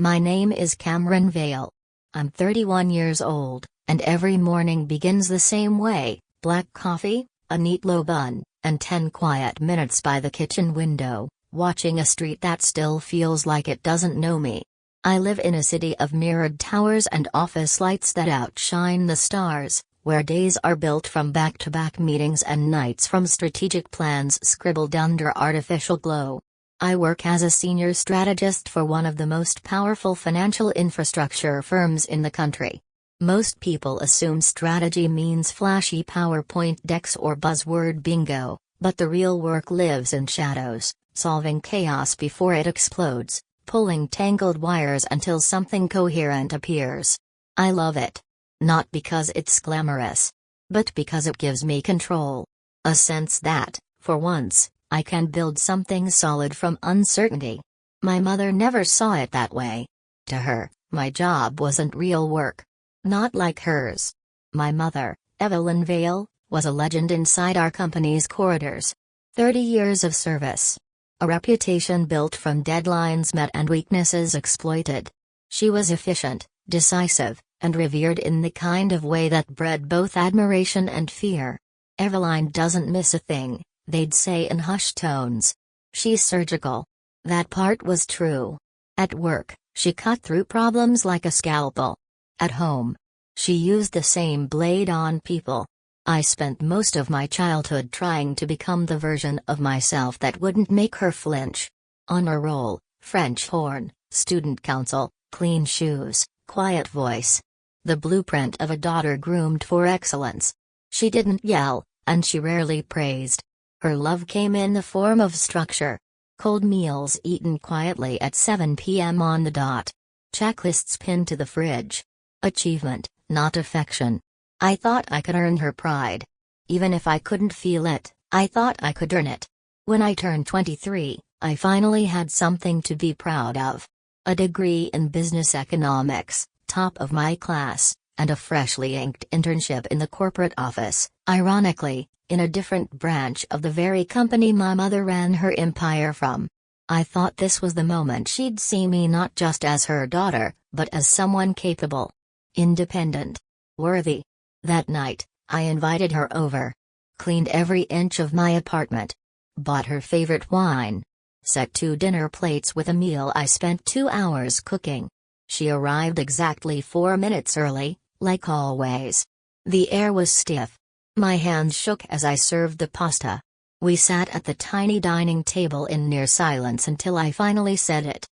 My name is Cameron Vale. I'm 31 years old, and every morning begins the same way: black coffee, a neat low bun, and 10 quiet minutes by the kitchen window, watching a street that still feels like it doesn't know me. I live in a city of mirrored towers and office lights that outshine the stars, where days are built from back-to-back meetings and nights from strategic plans scribbled under artificial glow. I work as a senior strategist for one of the most powerful financial infrastructure firms in the country. Most people assume strategy means flashy PowerPoint decks or buzzword bingo, but the real work lives in shadows, solving chaos before it explodes, pulling tangled wires until something coherent appears. I love it. Not because it's glamorous, but because it gives me control. A sense that, for once, I can build something solid from uncertainty. My mother never saw it that way. To her, my job wasn't real work. Not like hers. My mother, Evelyn Vale, was a legend inside our company's corridors. 30 years of service. A reputation built from deadlines met and weaknesses exploited. She was efficient, decisive, and revered in the kind of way that bred both admiration and fear. Evelyn doesn't miss a thing, they'd say in hushed tones. She's surgical. That part was true. At work, she cut through problems like a scalpel. At home, she used the same blade on people. I spent most of my childhood trying to become the version of myself that wouldn't make her flinch. Honor roll, French horn, student council, clean shoes, quiet voice. The blueprint of a daughter groomed for excellence. She didn't yell, and she rarely praised. Her love came in the form of structure. Cold meals eaten quietly at 7 p.m. on the dot. Checklists pinned to the fridge. Achievement, not affection. I thought I could earn her pride. Even if I couldn't feel it, I thought I could earn it. When I turned 23, I finally had something to be proud of. A degree in business economics, top of my class, and a freshly inked internship in the corporate office, ironically, in a different branch of the very company my mother ran her empire from. I thought this was the moment she'd see me not just as her daughter, but as someone capable, independent, worthy. That night, I invited her over. Cleaned every inch of my apartment. Bought her favorite wine. Set 2 dinner plates with a meal I spent 2 hours cooking. She arrived exactly 4 minutes early, like always. The air was stiff. My hands shook as I served the pasta. We sat at the tiny dining table in near silence until I finally said it.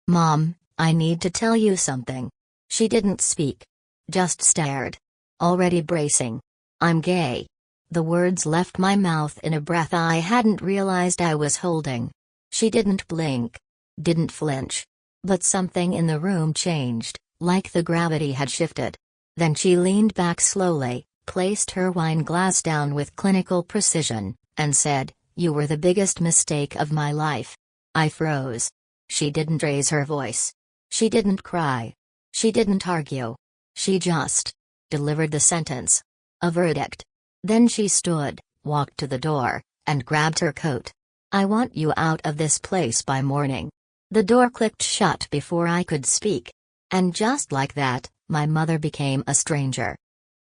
"Mom, I need to tell you something." She didn't speak. Just stared. Already bracing. "I'm gay." The words left my mouth in a breath I hadn't realized I was holding. She didn't blink. Didn't flinch. But something in the room changed, like the gravity had shifted. Then she leaned back slowly, placed her wine glass down with clinical precision, and said, "You were the biggest mistake of my life." I froze. She didn't raise her voice. She didn't cry. She didn't argue. She just delivered the sentence. A verdict. Then she stood, walked to the door, and grabbed her coat. "I want you out of this place by morning." The door clicked shut before I could speak. And just like that, my mother became a stranger.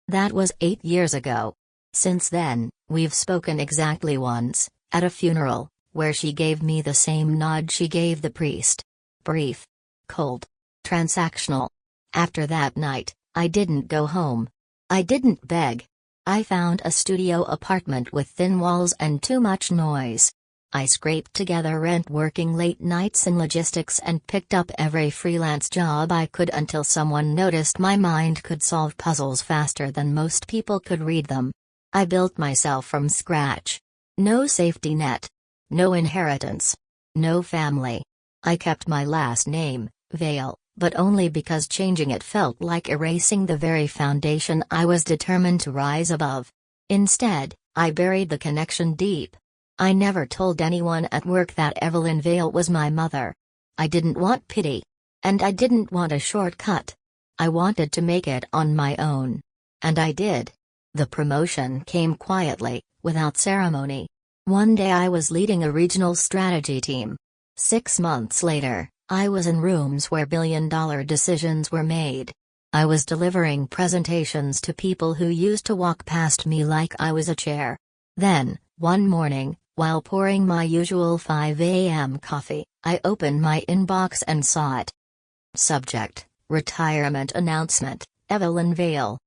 That was 8 years ago. Since then, we've spoken exactly once, at a funeral, where she gave me the same nod she gave the priest. Brief. Cold. Transactional. After that night, I didn't go home. I didn't beg. I found a studio apartment with thin walls and too much noise. I scraped together rent working late nights in logistics and picked up every freelance job I could until someone noticed my mind could solve puzzles faster than most people could read them. I built myself from scratch. No safety net. No inheritance. No family. I kept my last name, Vale, but only because changing it felt like erasing the very foundation I was determined to rise above. Instead, I buried the connection deep. I never told anyone at work that Evelyn Vale was my mother. I didn't want pity. And I didn't want a shortcut. I wanted to make it on my own. And I did. The promotion came quietly, without ceremony. One day I was leading a regional strategy team. 6 months later, I was in rooms where billion-dollar decisions were made. I was delivering presentations to people who used to walk past me like I was a chair. Then, one morning, while pouring my usual 5 a.m. coffee, I opened my inbox and saw it. Subject: Retirement Announcement, Evelyn Vale.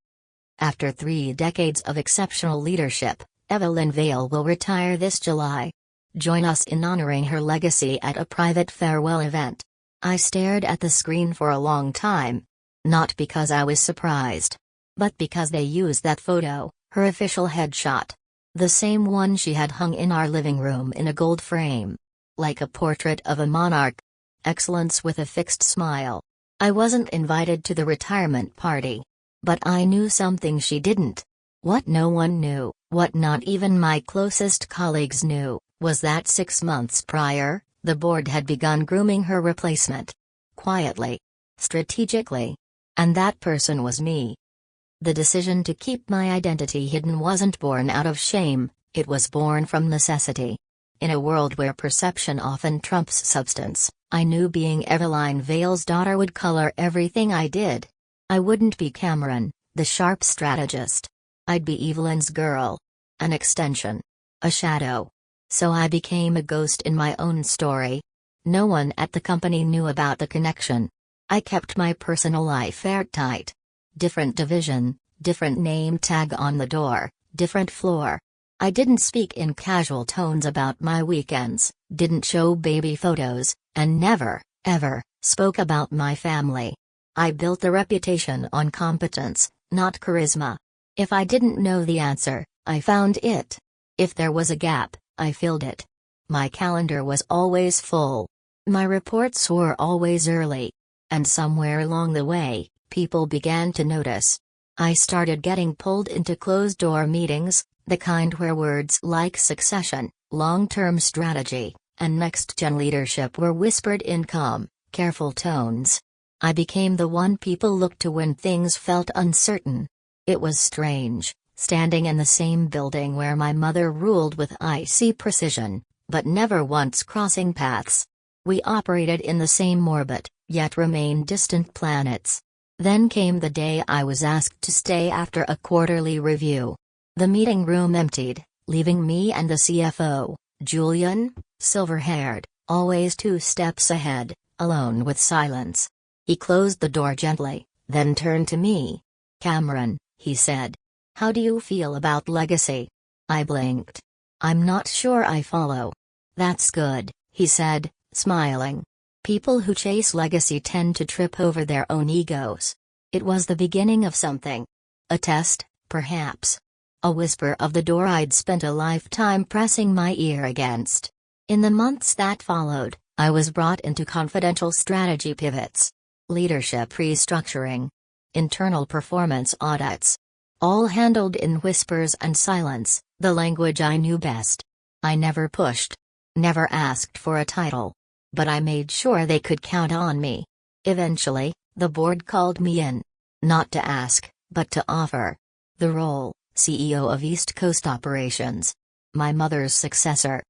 After 3 decades of exceptional leadership, Evelyn Vale will retire this July. Join us in honoring her legacy at a private farewell event. I stared at the screen for a long time. Not because I was surprised, but because they used that photo, her official headshot. The same one she had hung in our living room in a gold frame. Like a portrait of a monarch. Excellence with a fixed smile. I wasn't invited to the retirement party. But I knew something she didn't. What no one knew, what not even my closest colleagues knew, was that 6 months prior, the board had begun grooming her replacement. Quietly. Strategically. And that person was me. The decision to keep my identity hidden wasn't born out of shame, it was born from necessity. In a world where perception often trumps substance, I knew being Evelyn Vale's daughter would color everything I did. I wouldn't be Cameron, the sharp strategist. I'd be Evelyn's girl. An extension. A shadow. So I became a ghost in my own story. No one at the company knew about the connection. I kept my personal life airtight. Different division, different name tag on the door, different floor. I didn't speak in casual tones about my weekends, didn't show baby photos, and never, ever, spoke about my family. I built a reputation on competence, not charisma. If I didn't know the answer, I found it. If there was a gap, I filled it. My calendar was always full. My reports were always early. And somewhere along the way, people began to notice. I started getting pulled into closed-door meetings, the kind where words like succession, long-term strategy, and next-gen leadership were whispered in calm, careful tones. I became the one people looked to when things felt uncertain. It was strange, standing in the same building where my mother ruled with icy precision, but never once crossing paths. We operated in the same orbit, yet remained distant planets. Then came the day I was asked to stay after a quarterly review. The meeting room emptied, leaving me and the CFO, Julian, silver-haired, always 2 steps ahead, alone with silence. He closed the door gently, then turned to me. "Cameron," he said. "How do you feel about legacy?" I blinked. "I'm not sure I follow." "That's good," he said, smiling. "People who chase legacy tend to trip over their own egos." It was the beginning of something. A test, perhaps. A whisper of the door I'd spent a lifetime pressing my ear against. In the months that followed, I was brought into confidential strategy pivots. Leadership restructuring. Internal performance audits. All handled in whispers and silence, the language I knew best. I never pushed. Never asked for a title. But I made sure they could count on me. Eventually, the board called me in. Not to ask, but to offer. The role, CEO of East Coast Operations. My mother's successor.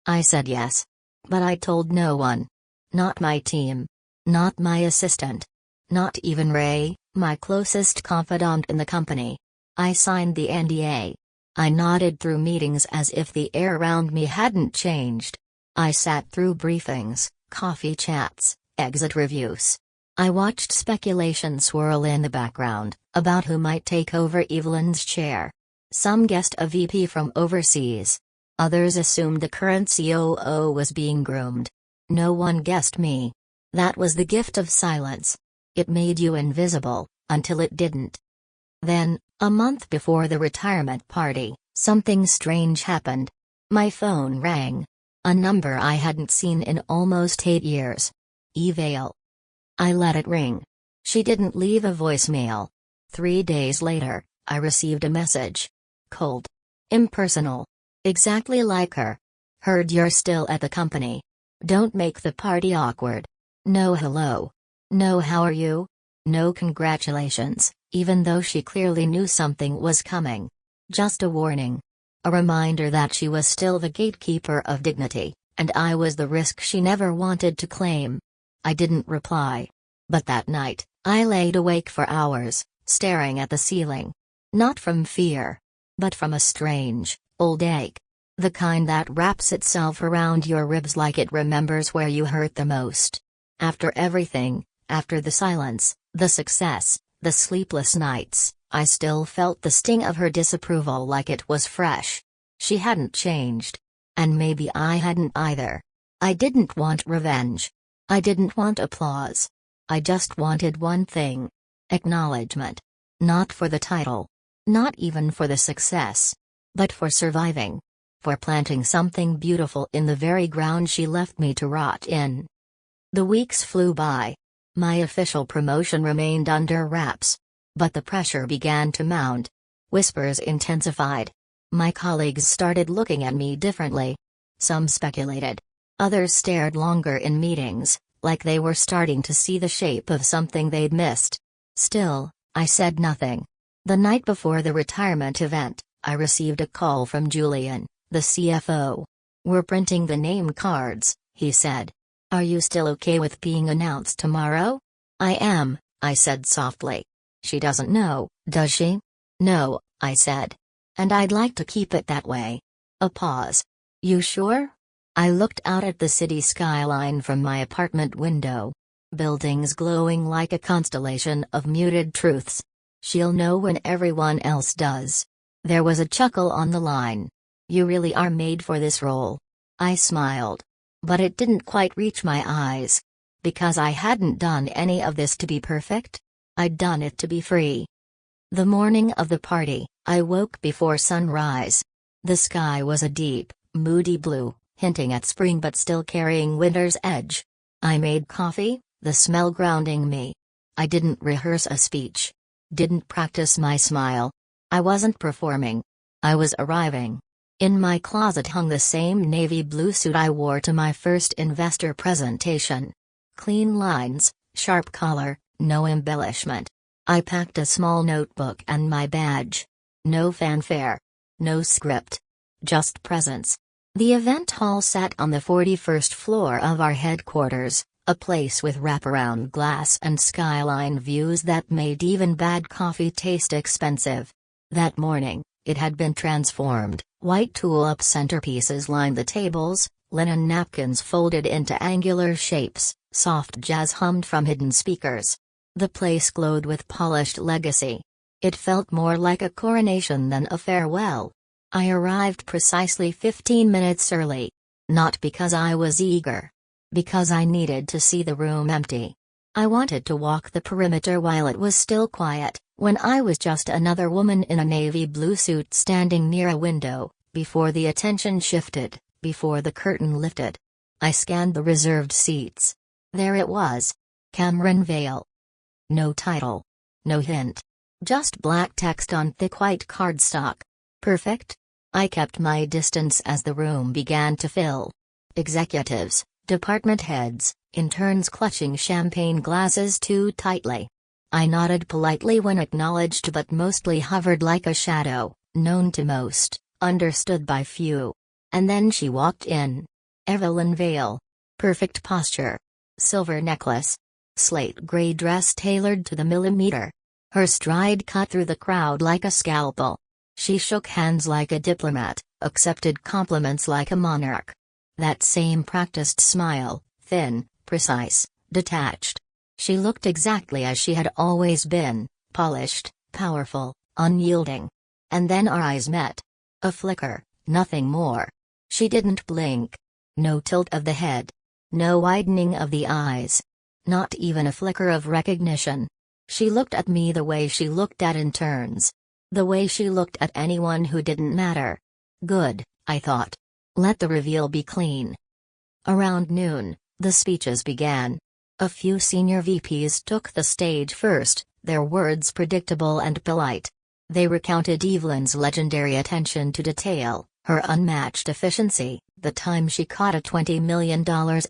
I said yes. But I told no one. Not my team. Not my assistant. Not even Ray, my closest confidant in the company. I signed the NDA. I nodded through meetings as if the air around me hadn't changed. I sat through briefings, coffee chats, exit reviews. I watched speculation swirl in the background, about who might take over Evelyn's chair. Some guessed a VP from overseas. Others assumed the current COO was being groomed. No one guessed me. That was the gift of silence. It made you invisible, until it didn't. Then, a month before the retirement party, something strange happened. My phone rang. A number I hadn't seen in almost 8 years. Vale. I let it ring. She didn't leave a voicemail. 3 days later, I received a message. Cold. Impersonal. Exactly like her. "Heard you're still at the company. Don't make the party awkward." No hello. No how are you? No congratulations, even though she clearly knew something was coming. Just a warning. A reminder that she was still the gatekeeper of dignity, and I was the risk she never wanted to claim. I didn't reply. But that night, I laid awake for hours, staring at the ceiling. Not from fear. But from a strange, old ache. The kind that wraps itself around your ribs like it remembers where you hurt the most. After everything, after the silence, the success, the sleepless nights, I still felt the sting of her disapproval like it was fresh. She hadn't changed. And maybe I hadn't either. I didn't want revenge. I didn't want applause. I just wanted one thing. Acknowledgement. Not for the title. Not even for the success. But for surviving. For planting something beautiful in the very ground she left me to rot in. The weeks flew by. My official promotion remained under wraps. But the pressure began to mount. Whispers intensified. My colleagues started looking at me differently. Some speculated. Others stared longer in meetings, like they were starting to see the shape of something they'd missed. Still, I said nothing. The night before the retirement event, I received a call from Julian, the CFO. "We're printing the name cards," he said. "Are you still okay with being announced tomorrow?" "I am," I said softly. "She doesn't know, does she?" "No," I said. "And I'd like to keep it that way." A pause. "You sure?" I looked out at the city skyline from my apartment window. Buildings glowing like a constellation of muted truths. "She'll know when everyone else does." There was a chuckle on the line. "You really are made for this role." I smiled. But it didn't quite reach my eyes. Because I hadn't done any of this to be perfect. I'd done it to be free. The morning of the party, I woke before sunrise. The sky was a deep, moody blue, hinting at spring but still carrying winter's edge. I made coffee, the smell grounding me. I didn't rehearse a speech. Didn't practice my smile. I wasn't performing. I was arriving. In my closet hung the same navy blue suit I wore to my first investor presentation. Clean lines, sharp collar, no embellishment. I packed a small notebook and my badge. No fanfare. No script. Just presence. The event hall sat on the 41st floor of our headquarters, a place with wraparound glass and skyline views that made even bad coffee taste expensive. That morning, it had been transformed. White tulip centerpieces lined the tables, linen napkins folded into angular shapes, soft jazz hummed from hidden speakers. The place glowed with polished legacy. It felt more like a coronation than a farewell. I arrived precisely 15 minutes early. Not because I was eager. Because I needed to see the room empty. I wanted to walk the perimeter while it was still quiet, when I was just another woman in a navy blue suit standing near a window, before the attention shifted, before the curtain lifted. I scanned the reserved seats. There it was. Cameron Vale. No title. No hint. Just black text on thick white cardstock. Perfect? I kept my distance as the room began to fill. Executives, department heads, interns clutching champagne glasses too tightly. I nodded politely when acknowledged but mostly hovered like a shadow, known to most, understood by few. And then she walked in. Evelyn Vale. Perfect posture. Silver necklace. Slate gray dress tailored to the millimeter. Her stride cut through the crowd like a scalpel. She shook hands like a diplomat, accepted compliments like a monarch. That same practiced smile, thin, precise, detached. She looked exactly as she had always been, polished, powerful, unyielding. And then our eyes met. A flicker, nothing more. She didn't blink. No tilt of the head. No widening of the eyes. Not even a flicker of recognition. She looked at me the way she looked at interns. The way she looked at anyone who didn't matter. Good, I thought. Let the reveal be clean. Around noon, the speeches began. A few senior VPs took the stage first, their words predictable and polite. They recounted Evelyn's legendary attention to detail, her unmatched efficiency, the time she caught a $20 million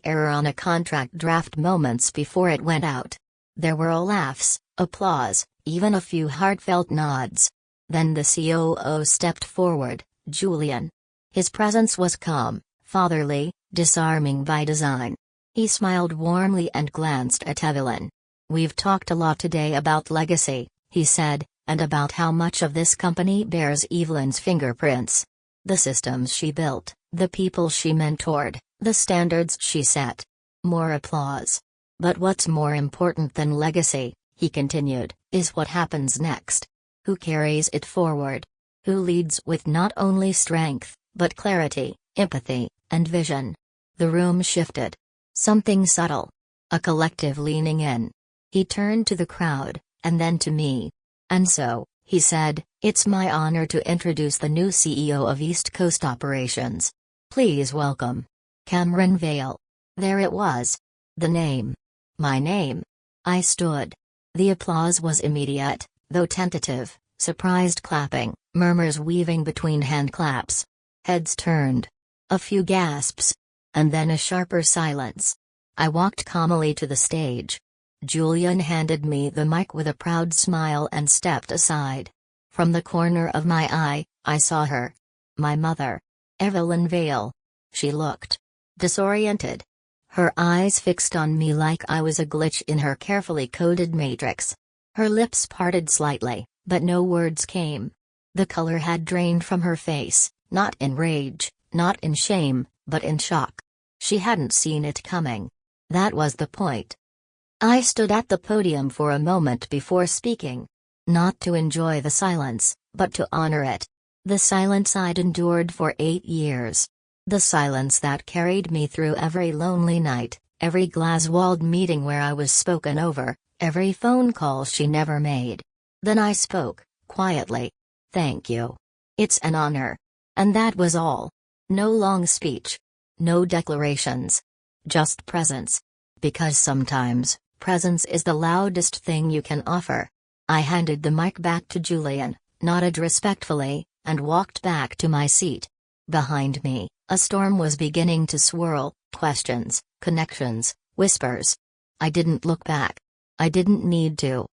error on a contract draft moments before it went out. There were laughs, applause, even a few heartfelt nods. Then the COO stepped forward, Julian. His presence was calm, fatherly, disarming by design. He smiled warmly and glanced at Evelyn. "We've talked a lot today about legacy," he said, "and about how much of this company bears Evelyn's fingerprints. The systems she built, the people she mentored, the standards she set." More applause. "But what's more important than legacy," he continued, "is what happens next. Who carries it forward? Who leads with not only strength, but clarity, empathy, and vision?" The room shifted. Something subtle. A collective leaning in. He turned to the crowd, and then to me. "And so," he said, "it's my honor to introduce the new CEO of East Coast Operations. Please welcome Cameron Vale." There it was. The name. My name. I stood. The applause was immediate, though tentative, surprised clapping, murmurs weaving between hand claps. Heads turned. A few gasps. And then a sharper silence. I walked calmly to the stage. Julian handed me the mic with a proud smile and stepped aside. From the corner of my eye, I saw her. My mother. Evelyn Vale. She looked disoriented. Her eyes fixed on me like I was a glitch in her carefully coded matrix. Her lips parted slightly, but no words came. The color had drained from her face, not in rage, not in shame, but in shock. She hadn't seen it coming. That was the point. I stood at the podium for a moment before speaking. Not to enjoy the silence, but to honor it. The silence I'd endured for 8 years. The silence that carried me through every lonely night, every glass-walled meeting where I was spoken over, every phone call she never made. Then I spoke, quietly. "Thank you. It's an honor." And that was all. No long speech. No declarations. Just presence. Because sometimes, presence is the loudest thing you can offer. I handed the mic back to Julian, nodded respectfully, and walked back to my seat. Behind me, a storm was beginning to swirl, questions, connections, whispers. I didn't look back. I didn't need to.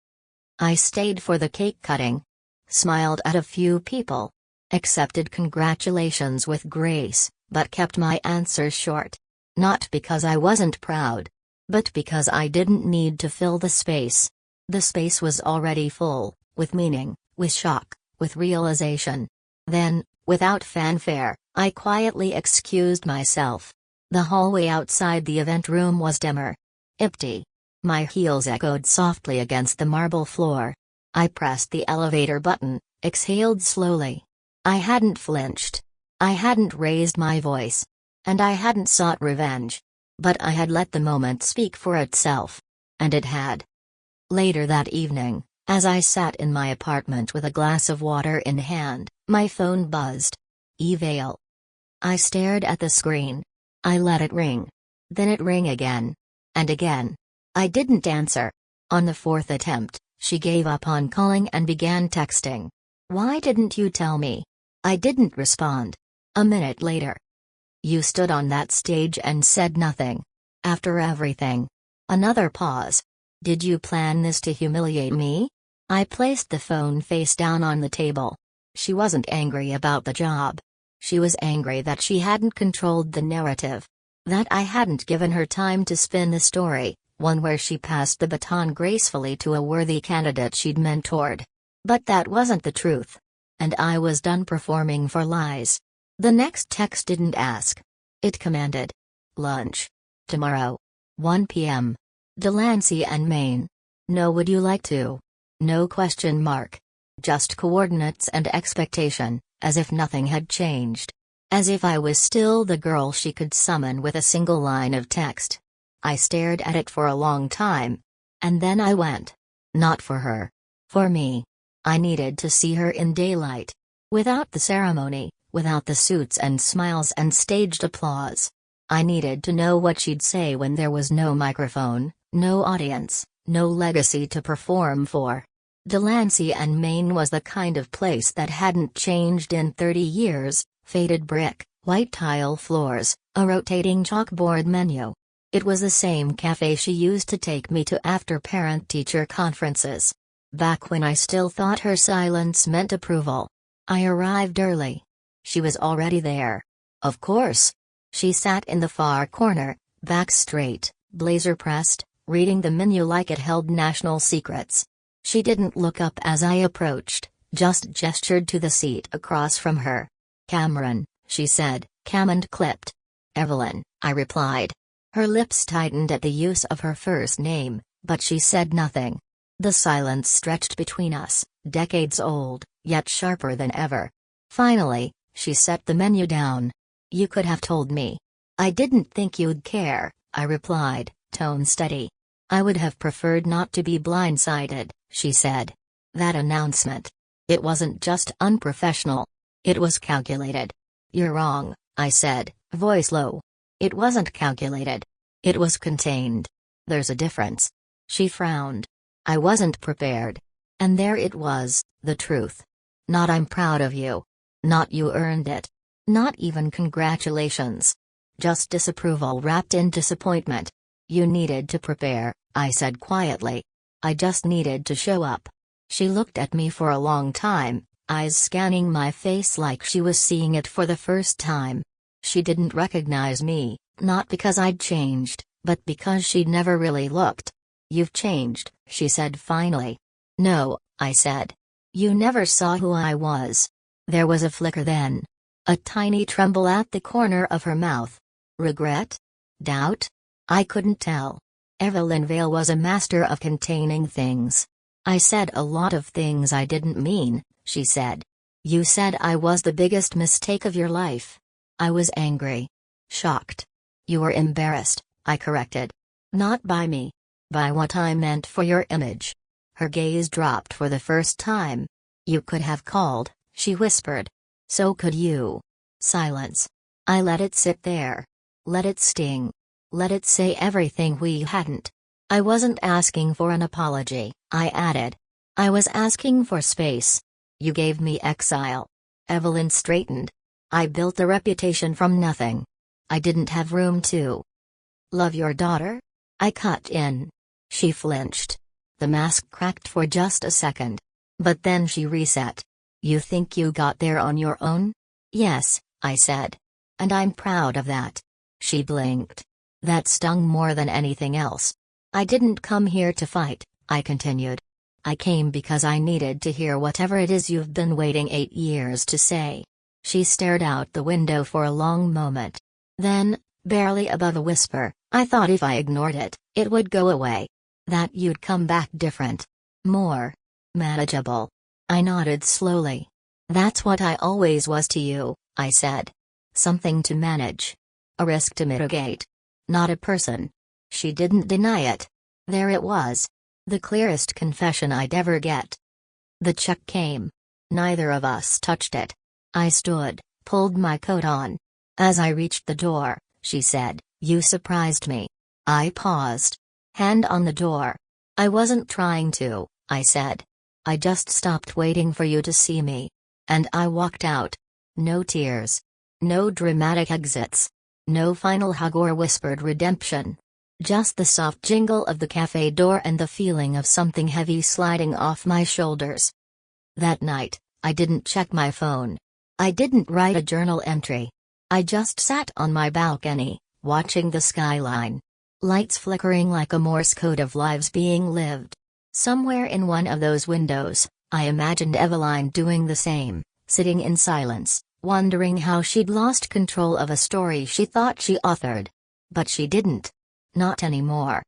I stayed for the cake cutting. Smiled at a few people. Accepted congratulations with grace, but kept my answers short. Not because I wasn't proud. But because I didn't need to fill the space. The space was already full, with meaning, with shock, with realization. Then, without fanfare, I quietly excused myself. The hallway outside the event room was dimmer. Empty. My heels echoed softly against the marble floor. I pressed the elevator button, exhaled slowly. I hadn't flinched. I hadn't raised my voice. And I hadn't sought revenge. But I had let the moment speak for itself. And it had. Later that evening, as I sat in my apartment with a glass of water in hand, my phone buzzed. Vale. I stared at the screen. I let it ring. Then it rang again. And again. I didn't answer. On the 4th attempt, she gave up on calling and began texting. "Why didn't you tell me?" I didn't respond. A minute later. "You stood on that stage and said nothing. After everything." Another pause. "Did you plan this to humiliate me?" I placed the phone face down on the table. She wasn't angry about the job. She was angry that she hadn't controlled the narrative. That I hadn't given her time to spin the story, one where she passed the baton gracefully to a worthy candidate she'd mentored. But that wasn't the truth. And I was done performing for lies. The next text didn't ask. It commanded. "Lunch. Tomorrow. 1 p.m. Delancey and Maine. No, would you like to?" No question mark. Just coordinates and expectation, as if nothing had changed. As if I was still the girl she could summon with a single line of text. I stared at it for a long time. And then I went. Not for her. For me. I needed to see her in daylight. Without the ceremony, without the suits and smiles and staged applause. I needed to know what she'd say when there was no microphone, no audience, no legacy to perform for. Delancey and Maine was the kind of place that hadn't changed in 30 years, faded brick, white tile floors, a rotating chalkboard menu. It was the same cafe she used to take me to after parent-teacher conferences. Back when I still thought her silence meant approval. I arrived early. She was already there. Of course. She sat in the far corner, back straight, blazer pressed, reading the menu like it held national secrets. She didn't look up as I approached, just gestured to the seat across from her. "Cameron," she said, calm and clipped. "Evelyn," I replied. Her lips tightened at the use of her first name, but she said nothing. The silence stretched between us, decades old, yet sharper than ever. Finally, she set the menu down. "You could have told me. I didn't think you'd care," I replied, tone steady. "I would have preferred not to be blindsided," she said. That announcement. It wasn't just unprofessional. It was calculated. "You're wrong," I said, voice low. "It wasn't calculated. It was contained. There's a difference." She frowned. I wasn't prepared. And there it was, the truth. Not "I'm proud of you." Not "you earned it." Not even congratulations. Just disapproval wrapped in disappointment. "You needed to prepare," I said quietly. "I just needed to show up." She looked at me for a long time, eyes scanning my face like she was seeing it for the first time. She didn't recognize me, not because I'd changed, but because she'd never really looked. "You've changed," she said finally. "No," I said. "You never saw who I was." There was a flicker then. A tiny tremble at the corner of her mouth. Regret? Doubt? I couldn't tell. Evelyn Vale was a master of containing things. "I said a lot of things I didn't mean," she said. "You said I was the biggest mistake of your life." I was angry. Shocked. "You were embarrassed," I corrected. "Not by me. By what I meant for your image." Her gaze dropped for the first time. "You could have called," she whispered. "So could you." Silence. I let it sit there. Let it sting. Let it say everything we hadn't. "I wasn't asking for an apology," I added. "I was asking for space. You gave me exile." Evelyn straightened. "I built a reputation from nothing. I didn't have room to love your daughter?" I cut in. She flinched. The mask cracked for just a second. But then she reset. "You think you got there on your own?" "Yes," I said. "And I'm proud of that." She blinked. That stung more than anything else. "I didn't come here to fight," I continued. "I came because I needed to hear whatever it is you've been waiting 8 years to say." She stared out the window for a long moment. Then, barely above a whisper, "I thought if I ignored it, it would go away. That you'd come back different. More manageable." I nodded slowly. "That's what I always was to you," I said. "Something to manage. A risk to mitigate. Not a person." She didn't deny it. There it was. The clearest confession I'd ever get. The check came. Neither of us touched it. I stood, pulled my coat on. As I reached the door, she said, "You surprised me." I paused. Hand on the door. "I wasn't trying to," I said. "I just stopped waiting for you to see me." And I walked out. No tears. No dramatic exits. No final hug or whispered redemption. Just the soft jingle of the cafe door and the feeling of something heavy sliding off my shoulders. That night, I didn't check my phone. I didn't write a journal entry. I just sat on my balcony, watching the skyline. Lights flickering like a Morse code of lives being lived. Somewhere in one of those windows, I imagined Evelyn doing the same, sitting in silence, wondering how she'd lost control of a story she thought she authored. But she didn't. Not anymore.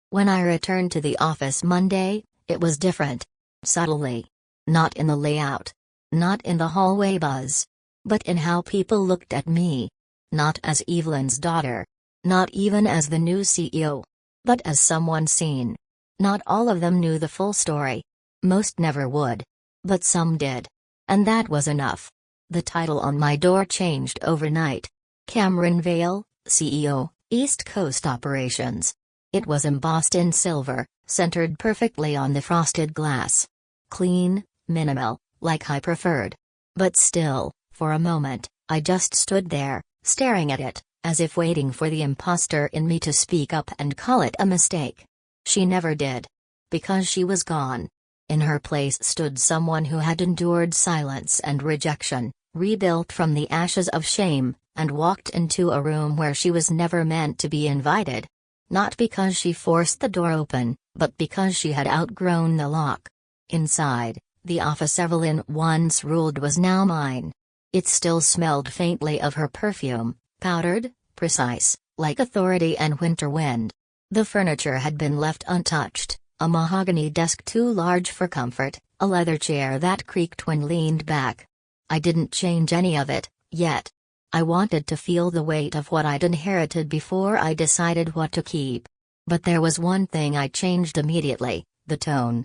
When I returned to the office Monday, it was different. Subtly. Not in the layout. Not in the hallway buzz. But in how people looked at me. Not as Evelyn's daughter. Not even as the new CEO. But as someone seen. Not all of them knew the full story. Most never would. But some did. And that was enough. The title on my door changed overnight. Cameron Vale, CEO, East Coast Operations. It was embossed in silver, centered perfectly on the frosted glass. Clean, minimal, like I preferred. But still, for a moment, I just stood there, staring at it, as if waiting for the imposter in me to speak up and call it a mistake. She never did. Because she was gone. In her place stood someone who had endured silence and rejection, rebuilt from the ashes of shame, and walked into a room where she was never meant to be invited. Not because she forced the door open, but because she had outgrown the lock. Inside, the office Evelyn once ruled was now mine. It still smelled faintly of her perfume, powdered, precise, like authority and winter wind. The furniture had been left untouched, a mahogany desk too large for comfort, a leather chair that creaked when leaned back. I didn't change any of it, yet. I wanted to feel the weight of what I'd inherited before I decided what to keep. But there was one thing I changed immediately: the tone.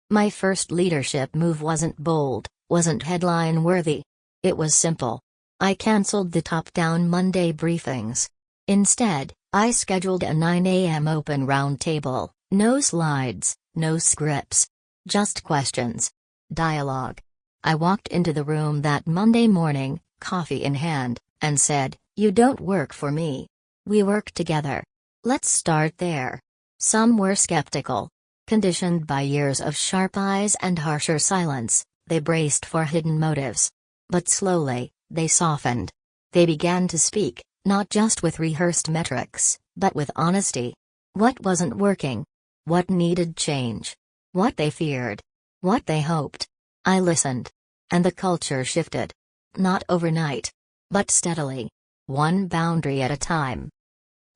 My first leadership move wasn't bold, wasn't headline-worthy. It was simple. I cancelled the top-down Monday briefings. Instead, I scheduled a 9 a.m. open roundtable, no slides, no scripts. Just questions. Dialogue. I walked into the room that Monday morning, coffee in hand, and said, "You don't work for me. We work together. Let's start there." Some were skeptical. Conditioned by years of sharp eyes and harsher silence, they braced for hidden motives. But slowly, they softened. They began to speak, not just with rehearsed metrics, but with honesty. What wasn't working? What needed change? What they feared? What they hoped? I listened. And the culture shifted. Not overnight. But steadily. One boundary at a time.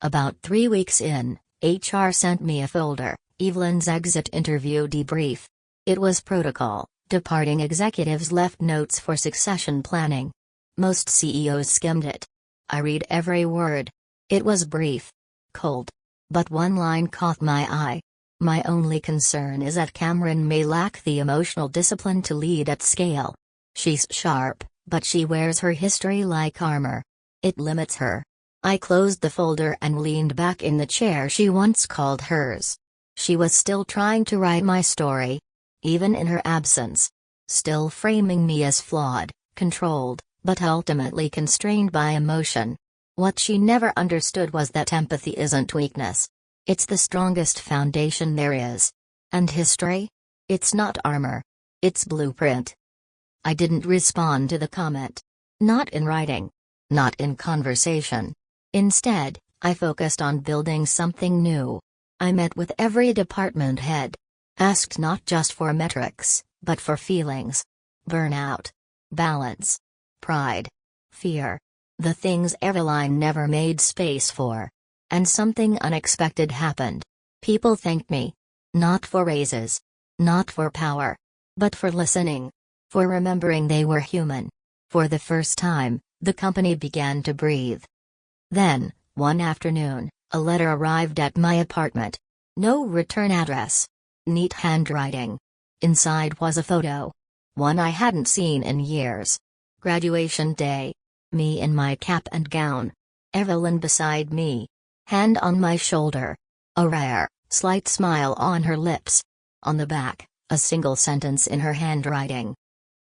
About 3 weeks in, HR sent me a folder, Evelyn's exit interview debrief. It was protocol. Departing executives left notes for succession planning. Most CEOs skimmed it. I read every word. It was brief. Cold. But one line caught my eye. "My only concern is that Cameron may lack the emotional discipline to lead at scale. She's sharp, but she wears her history like armor. It limits her." I closed the folder and leaned back in the chair she once called hers. She was still trying to write my story. Even in her absence. Still framing me as flawed, controlled, but ultimately constrained by emotion. What she never understood was that empathy isn't weakness. It's the strongest foundation there is. And history? It's not armor. It's blueprint. I didn't respond to the comment. Not in writing. Not in conversation. Instead, I focused on building something new. I met with every department head. Asked not just for metrics, but for feelings. Burnout. Balance. Pride. Fear. The things Evelyn never made space for. And something unexpected happened. People thanked me. Not for raises. Not for power. But for listening. For remembering they were human. For the first time, the company began to breathe. Then, one afternoon, a letter arrived at my apartment. No return address. Neat handwriting. Inside was a photo. One I hadn't seen in years. Graduation day. Me in my cap and gown. Evelyn beside me. Hand on my shoulder. A rare, slight smile on her lips. On the back, a single sentence in her handwriting.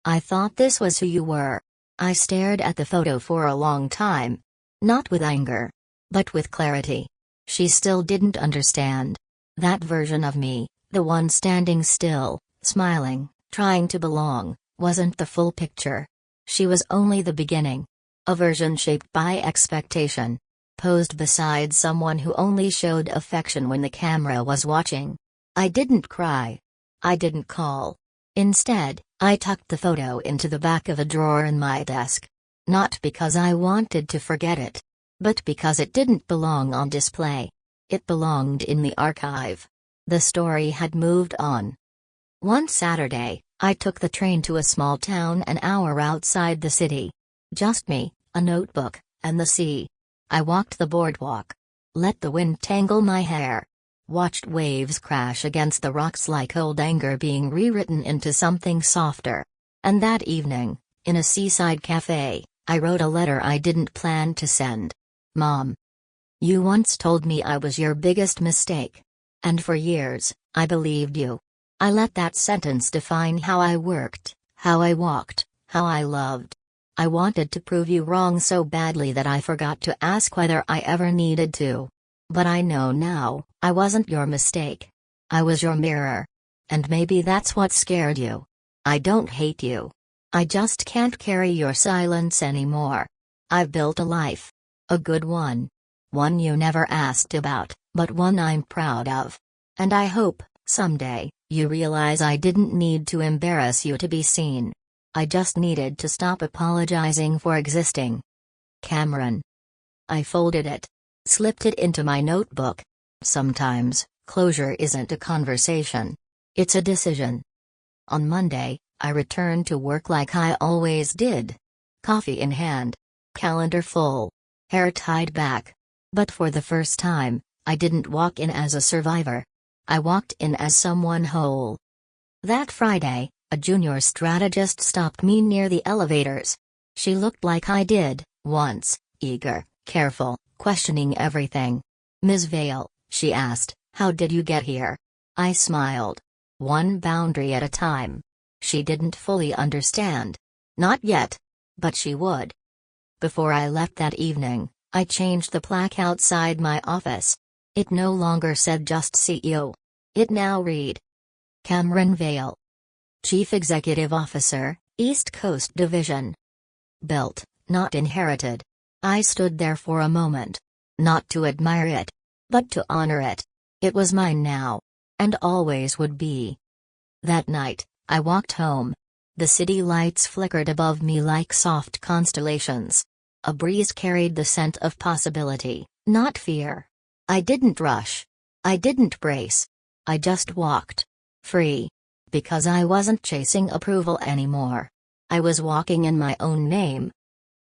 "I thought this was who you were." I stared at the photo for a long time. Not with anger. But with clarity. She still didn't understand. That version of me, the one standing still, smiling, trying to belong, wasn't the full picture. She was only the beginning. A version shaped by expectation. Posed beside someone who only showed affection when the camera was watching. I didn't cry. I didn't call. Instead, I tucked the photo into the back of a drawer in my desk. Not because I wanted to forget it. But because it didn't belong on display. It belonged in the archive. The story had moved on. One Saturday, I took the train to a small town an hour outside the city. Just me, a notebook, and the sea. I walked the boardwalk. Let the wind tangle my hair. Watched waves crash against the rocks like old anger being rewritten into something softer. And that evening, in a seaside cafe, I wrote a letter I didn't plan to send. "Mom. You once told me I was your biggest mistake. And for years, I believed you. I let that sentence define how I worked, how I walked, how I loved. I wanted to prove you wrong so badly that I forgot to ask whether I ever needed to. But I know now, I wasn't your mistake. I was your mirror. And maybe that's what scared you. I don't hate you. I just can't carry your silence anymore. I've built a life. A good one. One you never asked about, but one I'm proud of. And I hope, someday, you realize I didn't need to embarrass you to be seen. I just needed to stop apologizing for existing. Cameron. I folded it. Slipped it into my notebook. Sometimes, closure isn't a conversation. It's a decision. On Monday, I returned to work like I always did. Coffee in hand. Calendar full. Hair tied back. But for the first time, I didn't walk in as a survivor. I walked in as someone whole. That Friday, a junior strategist stopped me near the elevators. She looked like I did, once, eager, careful, questioning everything. "Ms. Vale," she asked, "how did you get here?" I smiled. One boundary at a time. She didn't fully understand. Not yet. But she would. Before I left that evening, I changed the plaque outside my office. It no longer said just CEO. It now read: Cameron Vale, Chief Executive Officer, East Coast Division. Built, not inherited. I stood there for a moment. Not to admire it, but to honor it. It was mine now. And always would be. That night, I walked home. The city lights flickered above me like soft constellations. A breeze carried the scent of possibility, not fear. I didn't rush. I didn't brace. I just walked. Free. Because I wasn't chasing approval anymore. I was walking in my own name,